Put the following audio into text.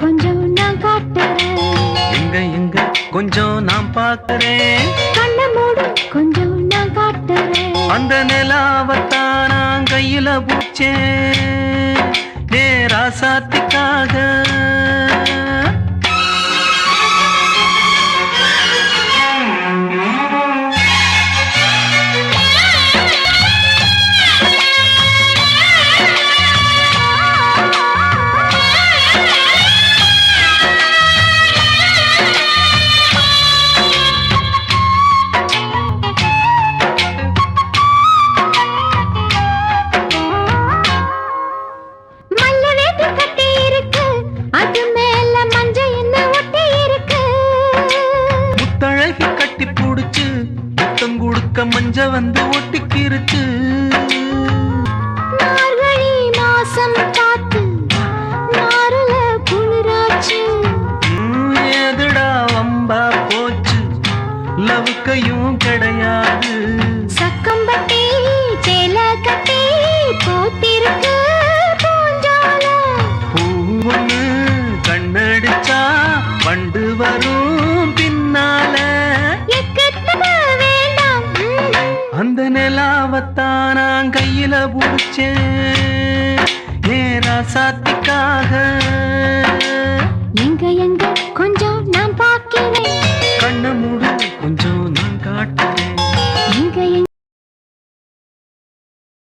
கொஞ்சம் நான் காட்டுறேன். எங்க எங்க கொஞ்சம் நான் பார்க்கிறேன். கண்ண மூடு கொஞ்சம் நான் காட்டுறேன். அந்த நிலாவத்தான் நான் கையில பூச்சேன் ராசாத்திக்காக. மஞ்ச வந்து ஒட்டிக்கிருச்சு. மார்கழி மாசம் காத்து நாரல குளிராச்சு. எதுடா வம்பா போச்சு லவுக்கையும் கிடையாது. சக்கம்பட்டி சேல கட்டி போத்திருக்கு பூஞ்சால. பூவொன்னு கண்ணடிச்சா வண்டு வரும் பின்னால. அந்த நிலாவத்தான் நான் கையில பூச்சேன் ராசாத்தி